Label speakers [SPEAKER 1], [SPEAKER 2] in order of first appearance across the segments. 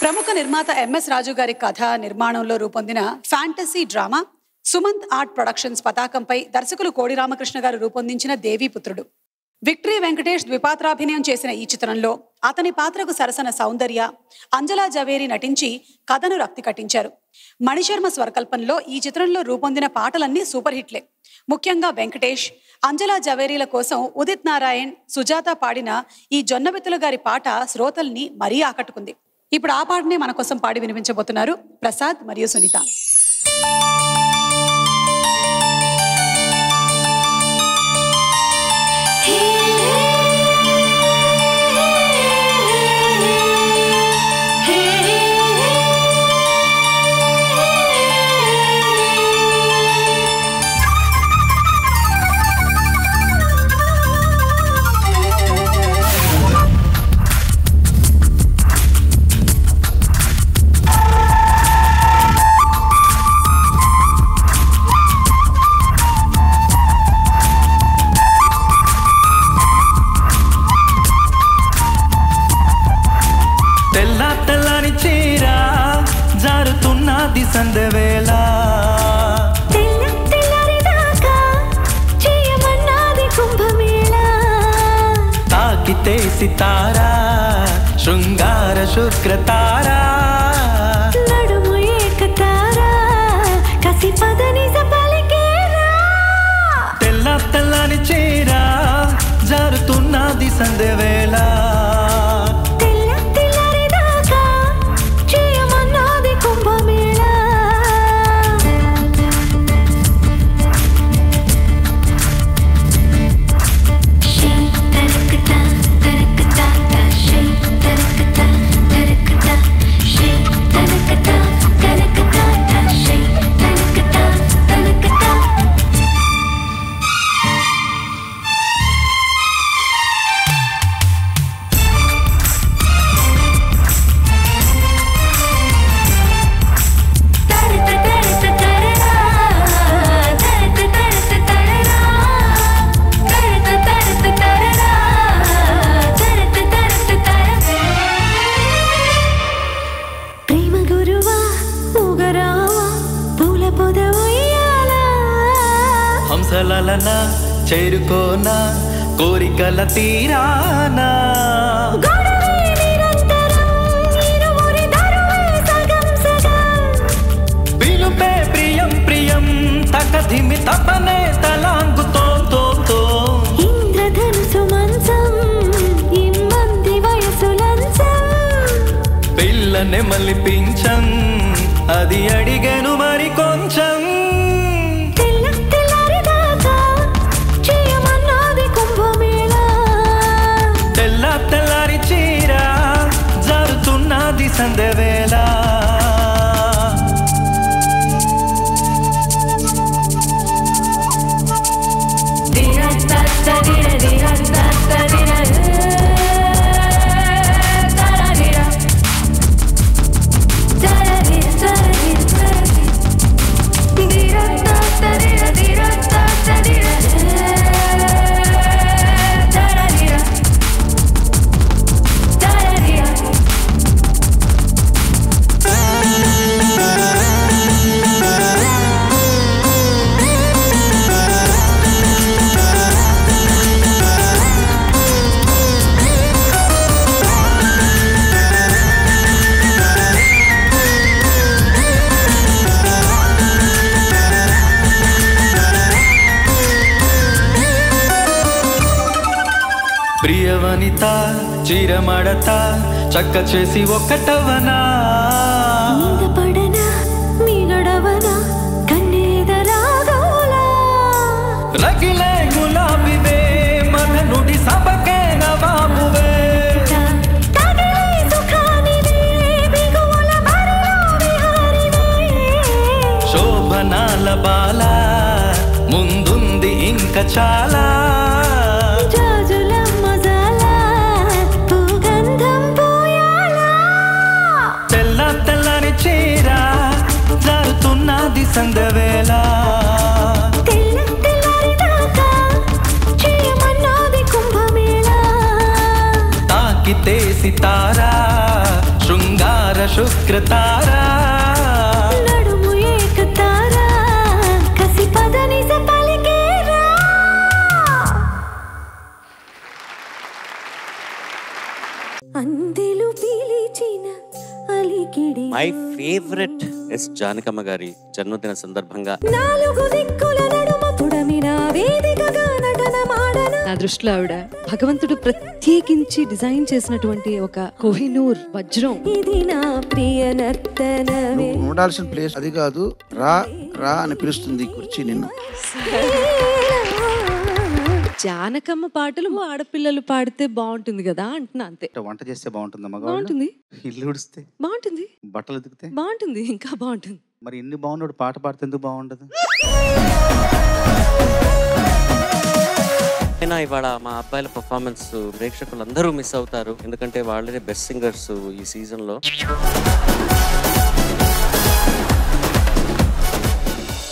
[SPEAKER 1] ప్రముఖ నిర్మాత ఎంఎస్ రాజు గారి కథ నిర్మాణంలో రూపొందిన fantasy drama Sumanth art productions పతాకంపై దర్శకులు కోడి రామకృష్ణ గారు రూపొందించిన దేవీపుత్రుడు. విక్టరీ వెంకటేష్ ద్విపాత్రాభినయం చేసిన ఈ చిత్రంలో అతని పాత్రకు సరసన సౌందర్య, అంజలా జవేరి నటించి కథను రక్తి కట్టించారు. మణిశర్మ స్వరకల్పనలో ఈ చిత్రంలో రూపొందిన పాటలన్నీ సూపర్ హిట్లే. ముఖ్యంగా వెంకటేష్, అంజలా జవేరీల కోసం ఉదిత్ నారాయణ్, సుజాత పాడిన ఈ జొన్నబెత్తుల గారి పాట శ్రోతల్ని మరీ ఆకట్టుకుంది. ఇప్పుడు ఆ పాటనే మన కోసం పాడి వినిపించబోతున్నారు ప్రసాద్ మరియు సునీత.
[SPEAKER 2] సందవేళ తాకితే సితారా శృంగార శుక్రతారా
[SPEAKER 3] నడుము ఏకతారా కసి పదని సపలికేరా
[SPEAKER 2] తెల్ల తెల్లని చీర జారుతున్నది సందవేళ హంసలలనా చేరుకోనా కోరికల తీరానా పిలుపే ప్రియం ప్రియం తకధిమి తపనే తలాంగుతో
[SPEAKER 3] ఇంద్రధనుసు మంచం ఇమ్మంది వయసులంచం
[SPEAKER 2] పిల్లనే మలిపించం అది అడిగను మరి కొంచెం తెల్లారి చీర జారుతున్నది సందవేళ ప్రియవనిత చీరమడత చక్క చేసి ఒక్కటవనా
[SPEAKER 3] పడనా మిగడవనా కన్నేదరాగోలా
[SPEAKER 2] రగిలే గులాబివే మన నుడి సబకే నవాబువే శోభనాల బాల ముందుంది ఇంకా చాలా తెల్లని చీర జారుతున్నది సందవేళ తాకితే సితారా శృంగార శుక్రతారా
[SPEAKER 3] నడుము ఏకతారా కసి పదనిస పలికేరా. అందెలు పిలిచిన అలికిడి
[SPEAKER 4] మై ఫేవరెట్ ఎస్ జానకమ్మ గారి జన్మదిన సందర్భంగా
[SPEAKER 3] నాలుగు దిక్కుల నడుమ పుడమిన వేదికగా నటన మాడన.
[SPEAKER 5] నా దృష్టిలో ఆవిడ భగవంతుడు ప్రత్యేకించి డిజైన్ చేసినటువంటి ఒక కోహినూర్ వజ్రం.
[SPEAKER 3] ఇది నా ప్రియ నర్తనవే.
[SPEAKER 6] నువ్వు ఉండాల్సిన ప్లేస్ అది కాదు. రా రా అని పిలుస్తుంది కుర్చీ నిన్ను.
[SPEAKER 5] జానకమ్మ పాటలు ఆడపిల్లలు పాడితే బాగుంటుంది కదా అంటున్నా, అంతే.
[SPEAKER 7] వంట చేస్తే బాగుంటుందమ్మా,
[SPEAKER 5] బాగుంటుంది,
[SPEAKER 7] ఇల్లు ఉడిస్తే
[SPEAKER 5] బాగుంటుంది,
[SPEAKER 7] బట్టలు ఉతికితే
[SPEAKER 5] బాగుంటుంది, ఇంకా బాగుంటుంది.
[SPEAKER 7] మరి ఇన్ని బాగున్నాడు పాట పాడితే ఎందుకు బాగుండదు?
[SPEAKER 4] అయినా ఇవాళ మా అబ్బాయిల పర్ఫార్మెన్స్ ప్రేక్షకులందరూ మిస్ అవుతారు, ఎందుకంటే వాళ్ళే బెస్ట్ సింగర్స్ ఈ సీజన్ లో.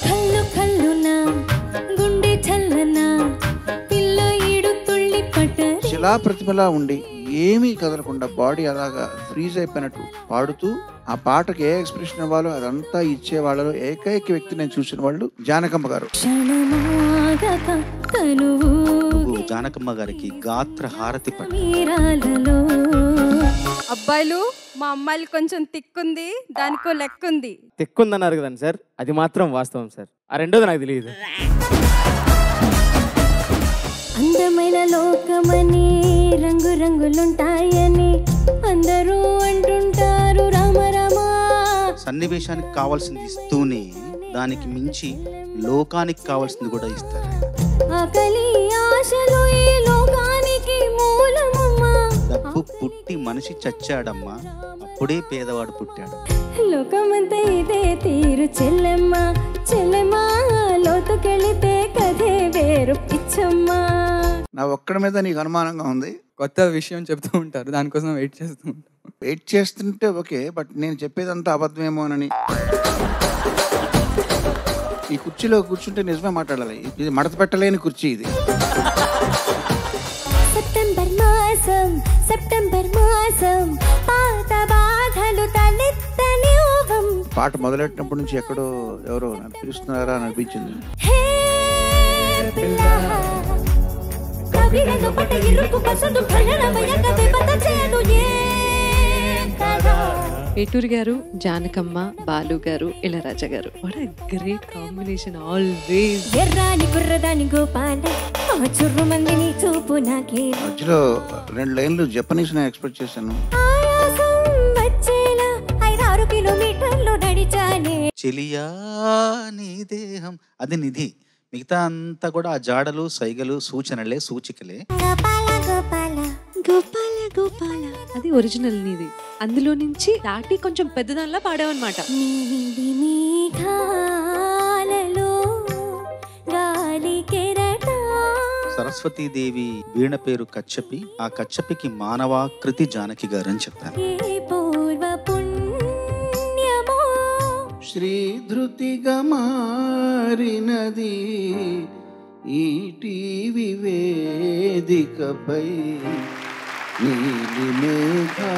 [SPEAKER 3] కల్లు కల్లునా గుండె చల్లనా పిల్ల ఈడు తుళ్ళి పట్టరి.
[SPEAKER 6] శిలా ప్రతిభలా ఉండి ఏమీ కదలకుండా బాడీ అలాగా ఫ్రీజ్ అయిపోయినట్టు పాడుతూ ఆ పాటకి ఏ ఎక్స్ప్రెషన్ ఇవ్వాలో అదంతా ఇచ్చే వాళ్ళలో ఏకైక వ్యక్తి నేను చూసిన వాళ్ళు జానకమ్మ గారు.
[SPEAKER 3] క్షణమాగక తనువు
[SPEAKER 7] నువ్వు జానకమ్మ గారికి గాత్ర హారతి పట్టు.
[SPEAKER 3] మీరాలలో
[SPEAKER 8] అబ్బాయిలు మా అమ్మాయిలు కొంచెం తిక్కుంది, దానికో లెక్కుంది.
[SPEAKER 9] తెక్కుందన్నారు కదండి సార్, అది మాత్రం వాస్తవం సార్. ఆ రెండోది నాకు తెలియదు.
[SPEAKER 3] అందమైన లోకమని రంగు రంగులుంటాయని అందరూ అంటుంటారు రామ రామ.
[SPEAKER 7] సన్నివేశానికి కావాల్సింది ఇస్తూనే దానికి మించి లోకానికి కావాల్సింది కూడా ఇస్తారు.
[SPEAKER 3] ఆకలి ఆశలు ఈ లోకానికి మూలమమ్మా.
[SPEAKER 7] డబ్బు పుట్టి మనిషి చచ్చాడమ్మా, అప్పుడే పేదవాడు పుట్టాడు.
[SPEAKER 3] లోకమంతా ఇదే తీరు చెల్లెమ్మ చెల్లెమ్మ, లోతుకెళితే కథే వేరు పిచ్చమ్మా.
[SPEAKER 6] నా ఒక్కడి మీద నీకు అనుమానంగా ఉంది.
[SPEAKER 10] కొత్త విషయం చెప్తూ ఉంటారు, దానికోసం వెయిట్ చేస్తూ ఉంటాం.
[SPEAKER 6] వెయిట్ చేస్తుంటే ఓకే, బట్ నేను చెప్పేదంతా అబద్ధమేమోనని. ఈ కుర్చీలో కూర్చుంటే నిజమే మాట్లాడాలి. ఇది మడత పెట్టలేని కుర్చీ ఇది.
[SPEAKER 3] సెప్టెంబర్ మాసం పాత బాధలు తలెత్తని ఊహం.
[SPEAKER 6] పాట మొదలెట్టినప్పటి నుంచి ఎక్కడో ఎవరో నన్ను పిలుస్తున్నారా అని అనిపించింది.
[SPEAKER 3] హే పిల్ల కవిరను పట ఇరుకు పసందు కళ్ళనమయక విపత చేయను ఏ కదా.
[SPEAKER 5] పేటూరి గారు, జానకమ్మ, బాలు గారు, ఇళరాజా గారు, what a great combination always.
[SPEAKER 3] ఎర్రాని కుర్రదాని గోపాల ఆ చుర్రు మందిని చూపు నాకే.
[SPEAKER 6] మధ్యలో 2 లైన్లు జపనీస్ నేను ఎక్స్పెక్ట్ చేశాను.
[SPEAKER 3] ఆయాసం వచ్చేలా 5-6 కిలోమీటర్లు నడిచానే.
[SPEAKER 7] చెలియా నీ దేహం అది నిధి, మిగతా అంతా కూడా ఆ జాడలు సైగలు సూచనలే సూచికలే.
[SPEAKER 3] గోపాల గోపాల
[SPEAKER 5] గోపాల గోపాల అది ఒరిజినల్ నీది, అందులో నుంచి దాటి కొంచెం పెద్దదానిలా పాడావన్నమాట.
[SPEAKER 3] నీలి మేఘాలలో గాలి కెరటా.
[SPEAKER 7] సరస్వతీదేవి వీణ పేరు కచ్చపి, ఆ కచ్చపికి మానవాకృతి జానకి గారు అని చెప్పారు.
[SPEAKER 3] ఏ పూర్వ పుణ్యమో
[SPEAKER 6] శ్రీధృతిగా మారినది ఈ టీవీ వేదికపై నీలి మేఘాలలో.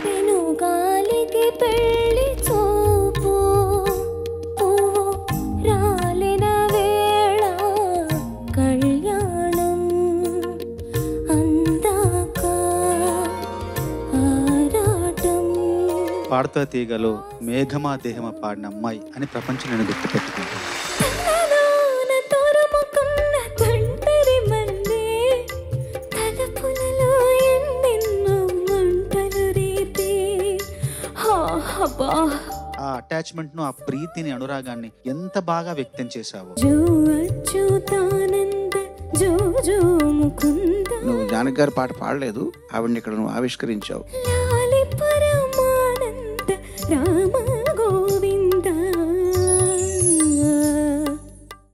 [SPEAKER 3] పెను గాలికి పెళ్లి చూపు రాలిన వేళ కళ్యాణం అందాక ఆరాటం.
[SPEAKER 7] పాడతా తీగలో మేఘమా దేహమా పాడిన అమ్మాయి అని ప్రపంచం నేను గుర్తుపెట్టుకుంటాను. ఆ అటాచ్మెంట్ ను, ఆ ప్రీతిని, అనురాగాన్ని ఎంత బాగా వ్యక్తం చేశావు.
[SPEAKER 6] నువ్వు జానకి గారి పాట పాడలేదు, ఆవిడని ఇక్కడ నువ్వు ఆవిష్కరించావు.
[SPEAKER 3] రామ